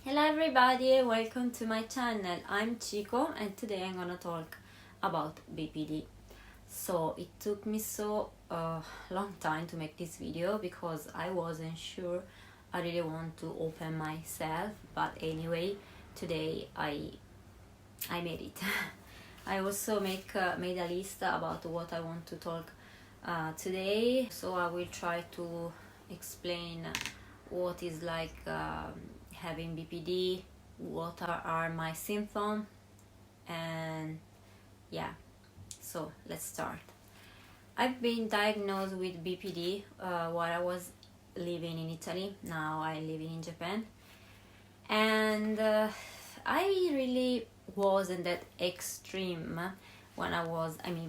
Hello everybody, welcome to my channel. I'm Chico and today I'm gonna talk about BPD. So it took me so long time to make this video because I wasn't sure I really want to open myself, but anyway today I made it. I also made a list about what I want to talk today, so I will try to explain what is like having BPD, what are my symptoms, and yeah, so let's start. I've been diagnosed with BPD while I was living in Italy. Now I live in Japan, and I really wasn't that extreme when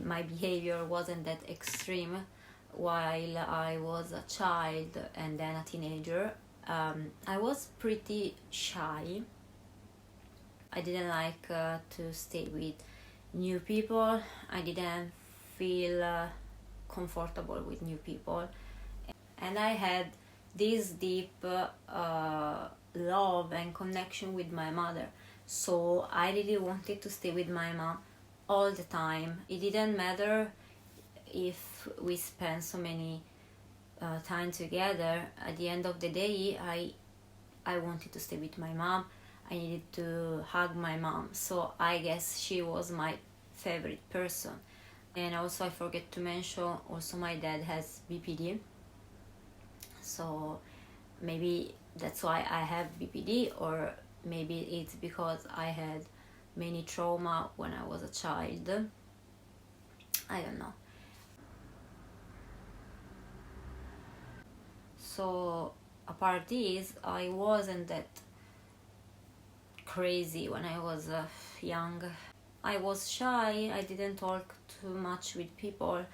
my behavior wasn't that extreme while I was a child and then a teenager. I was pretty shy. I didn't like to stay with new people. I didn't feel comfortable with new people, and I had this deep love and connection with my mother, so I really wanted to stay with my mom all the time. It didn't matter if we spent so many time together. At the end of the day, I wanted to stay with my mom. I needed to hug my mom, so I guess she was my favorite person. And also I forget to mention, also my dad has BPD, so maybe that's why I have BPD, or maybe it's because I had many trauma when I was a child. I don't know. So apart this, I wasn't that crazy when I was young. I was shy. I didn't talk too much with people,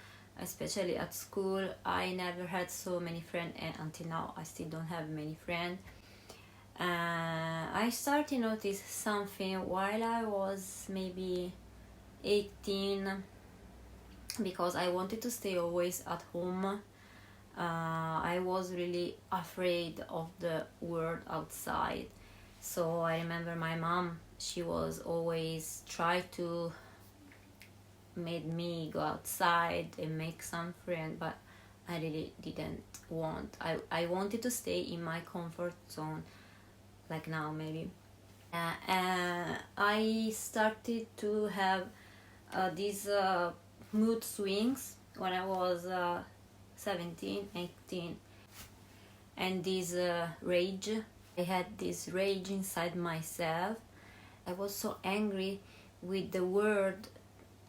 especially at school. I never had so many friends, and until now I still don't have many friends. I started to notice something while I was maybe 18, because I wanted to stay always at home. I was really afraid of the world outside. So I remember my mom, she was always try to make me go outside and make some friends, but I really didn't want. I wanted to stay in my comfort zone, like now maybe. I started to have these mood swings when I was 17, 18, and this rage. I had this rage inside myself. I was so angry with the world,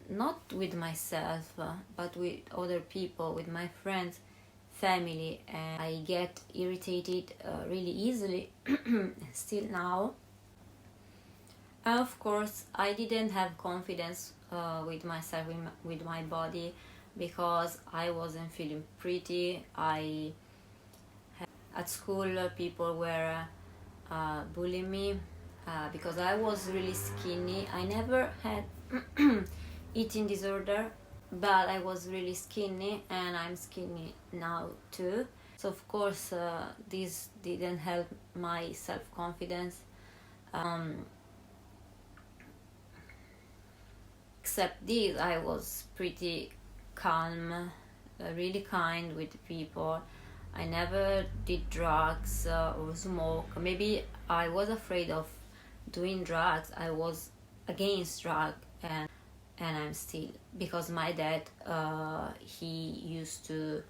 not with myself, but with other people, with my friends, family, and I get irritated really easily, still now. And of course, I didn't have confidence with myself, with my body, because I wasn't feeling pretty. At school, people were bullying me because I was really skinny. I never had eating disorder, but I was really skinny, and I'm skinny now too. So of course this didn't help my self-confidence. Except this, I was pretty calm, really kind with people. I never did drugs or smoke. Maybe I was afraid of doing drugs. I was against drugs, and I'm still, because my dad he used to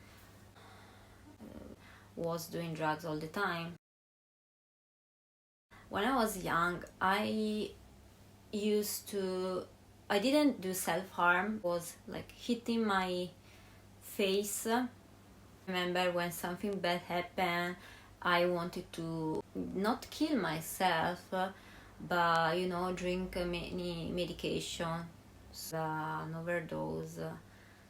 was doing drugs all the time. When I was young, I didn't do self-harm. Was like hitting my face. Remember when something bad happened, I wanted to not kill myself, but drink many medication, an overdose,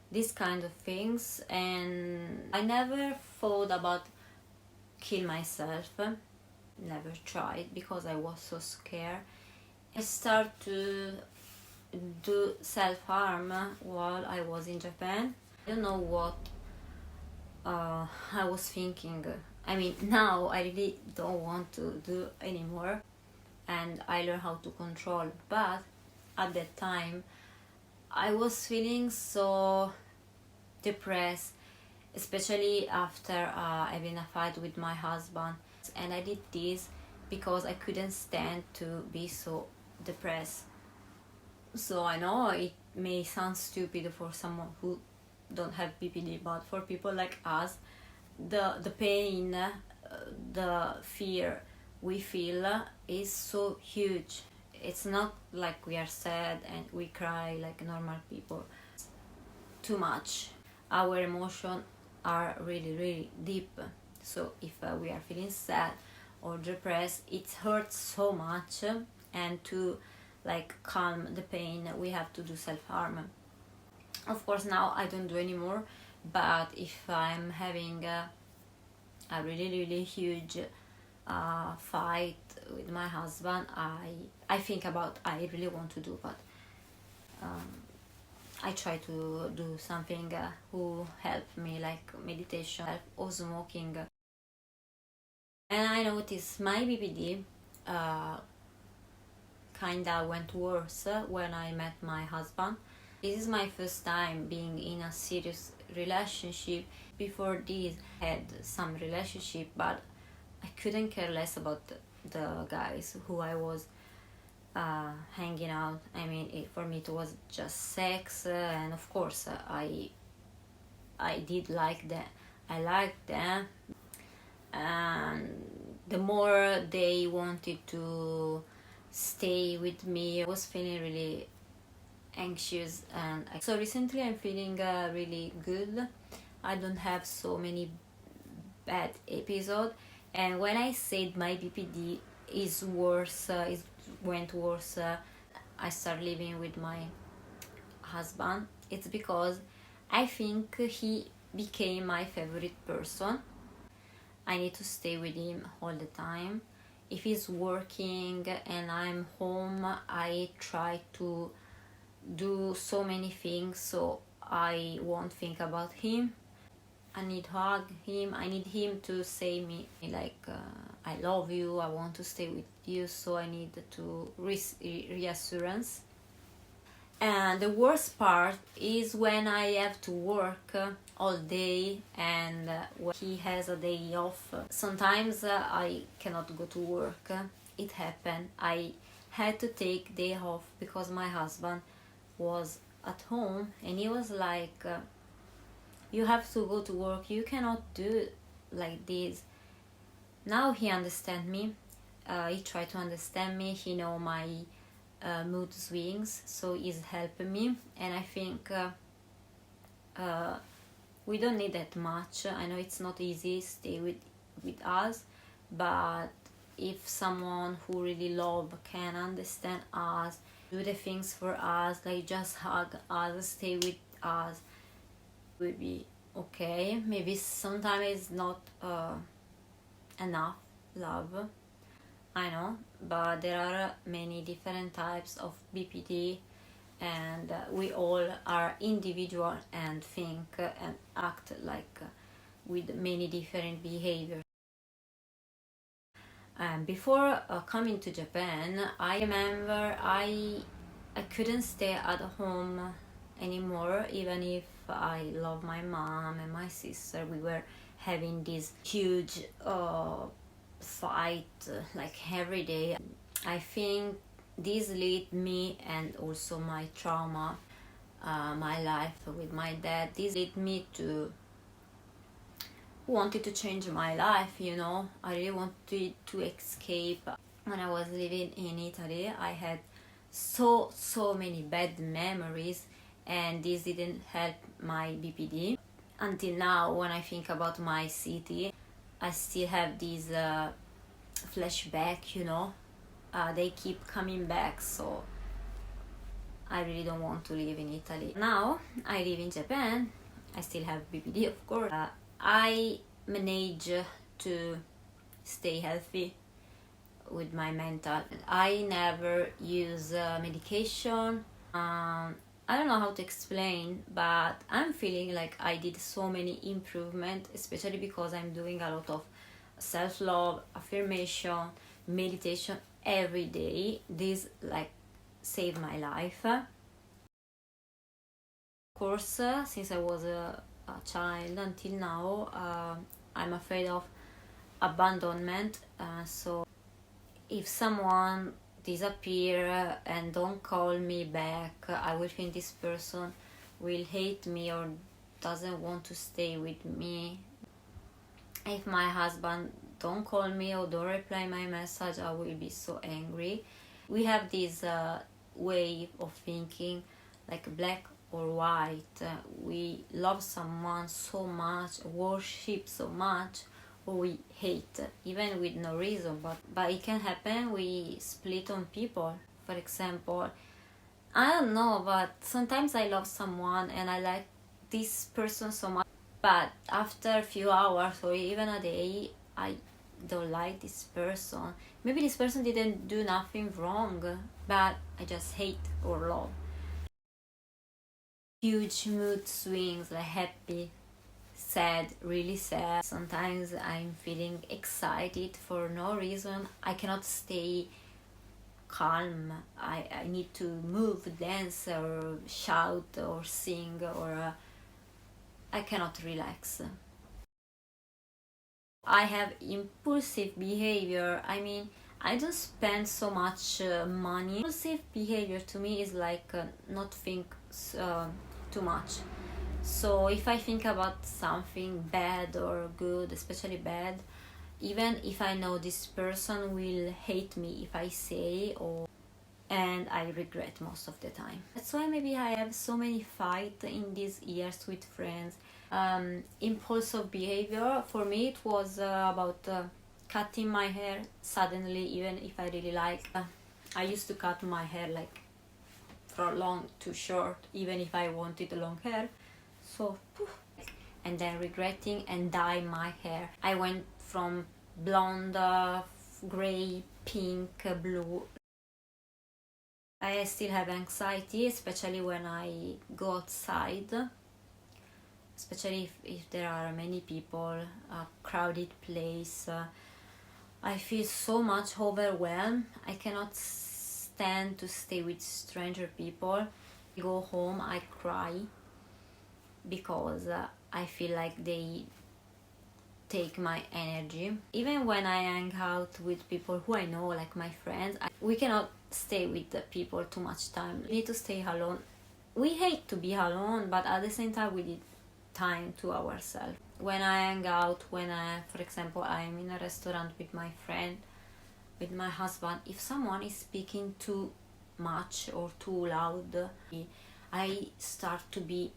these kind of things. And I never thought about kill myself, never tried, because I was so scared. I started to do self-harm while I was in Japan. I don't know what I was thinking. I mean, now I really don't want to do anymore. and I learned how to control. But at that time I was feeling so depressed, especially after having a fight with my husband. And I did this because I couldn't stand to be so depressed. So I know it may sound stupid for someone who don't have BPD, but for people like us, the pain, the fear we feel is so huge. It's not like we are sad and we cry like normal people. Too much. Our emotions are really deep. So if we are feeling sad or depressed, it hurts so much, and to like calm the pain we have to do self-harm. Of course now I don't do anymore, but if I'm having a really huge fight with my husband, I think about I really want to do, but I try to do something who help me, like meditation or smoking. And I noticed my BPD kinda went worse when I met my husband. This is my first time being in a serious relationship. Before this I had some relationship, but I couldn't care less about the guys who I was hanging out. I mean, for me it was just sex, and of course I did like them. I liked them, and the more they wanted to stay with me, I was feeling really anxious. And so recently I'm feeling really good. I don't have so many bad episodes, and when I said my BPD is worse, it went worse, I started living with my husband. It's because I think he became my favorite person. I need to stay with him all the time. If he's working and I'm home, I try to do so many things so I won't think about him. I need to hug him. I need him to say me like I love you, I want to stay with you. So I need to reassurance. And the worst part is when I have to work all day, and when he has a day off. Sometimes I cannot go to work. It happened. I had to take day off because my husband was at home, and he was like, you have to go to work, you cannot do like this. Now he understand me. He tried to understand me. He know my mood swings, so he's helping me. And I think we don't need that much. I know it's not easy stay with us, but if someone who really love can understand us, do the things for us, like just hug us, stay with us, will be okay. Maybe sometimes it's not enough love, I know, but there are many different types of BPD, and we all are individual and think and act like with many different behaviors. And before coming to Japan, I remember I couldn't stay at home anymore, even if I love my mom and my sister. We were having this huge fight like every day. I think this led me, and also my trauma, my life with my dad, this led me to wanted to change my life, you know. I really wanted to escape. When I was living in Italy, I had so many bad memories, and this didn't help my BPD. Until now, when I think about my city, I still have these flashback, you know. They keep coming back, so I really don't want to live in Italy. Now I live in Japan. I still have BPD, of course. I manage to stay healthy with my mental. I never use medication. I don't know how to explain, but I'm feeling like I did so many improvement, especially because I'm doing a lot of self-love, affirmation, meditation every day. This like saved my life. Of course, since I was a child until now, I'm afraid of abandonment. So if someone disappear and don't call me back, I will think this person will hate me or doesn't want to stay with me. If my husband don't call me or don't reply my message, I will be so angry. We have this way of thinking, like black or white. We love someone so much, worship so much, or we hate, even with no reason. But it can happen. We split on people. For example, I don't know, but sometimes I love someone and I like this person so much, but after a few hours or even a day, I don't like this person. Maybe this person didn't do nothing wrong, but I just hate or love. Huge mood swings, like happy, sad, really sad. Sometimes I'm feeling excited for no reason. I cannot stay calm. I need to move, dance, or shout, or sing, or I cannot relax. I have impulsive behavior. I mean, I don't spend so much money. Impulsive behavior to me is like not think too much. So if I think about something bad or good, especially bad, even if I know this person will hate me if I say, or and I regret most of the time. That's why maybe I have so many fights in these years with friends. Impulsive behavior for me, it was about cutting my hair suddenly, even if I really like. I used to cut my hair like from long to short, even if I wanted long hair. So poof, and then regretting and dye my hair. I went from blonde, gray, pink, blue. I still have anxiety, especially when I go outside, especially if there are many people, a crowded place. I feel so much overwhelmed. I cannot stand to stay with stranger people. I go home, I cry because I feel like they take my energy. Even when I hang out with people who I know, like my friends, we cannot stay with the people too much time. We need to stay alone. We hate to be alone, but at the same time we need time to ourselves. When I hang out, for example, I'm in a restaurant with my friend, with my husband, if someone is speaking too much or too loud, I start to be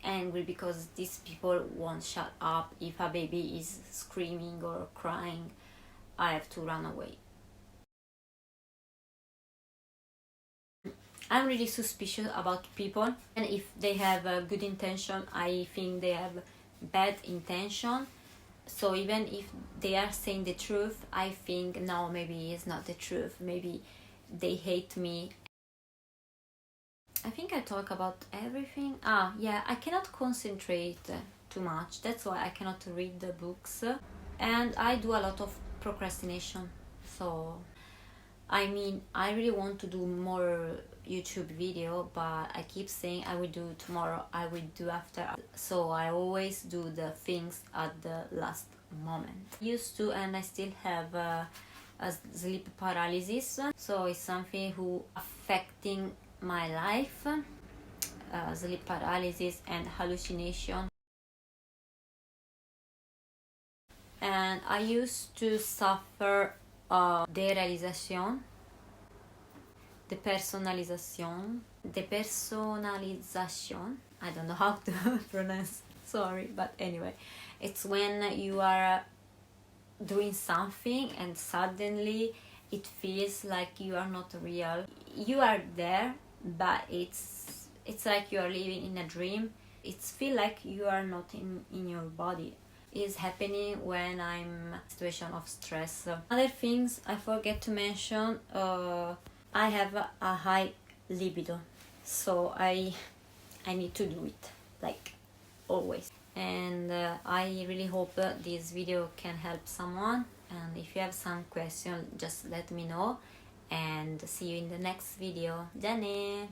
angry because these people won't shut up. If a baby is screaming or crying, I have to run away. I'm really suspicious about people, and if they have a good intention, I think they have bad intention. So even if they are saying the truth, I think no, maybe it's not the truth. Maybe they hate me. I think I talk about everything. Yeah, I cannot concentrate too much. That's why I cannot read the books. And I do a lot of procrastination. So, I mean, I really want to do more YouTube video, but I keep saying I will do tomorrow, I will do after. So I always do the things at the last moment. I used to, and I still have a sleep paralysis. So it's something who affecting my life, sleep paralysis and hallucination. And I used to suffer derealization, depersonalization. I don't know how to pronounce, sorry, but anyway, it's when you are doing something and suddenly it feels like you are not real. You are there, but it's like you are living in a dream. It feels like you are not in your body. Is happening when I'm in a situation of stress. Other things I forget to mention, I have a high libido, so I need to do it, like always. And I really hope this video can help someone. and if you have some question, just let me know, and see you in the next video. じゃあねー。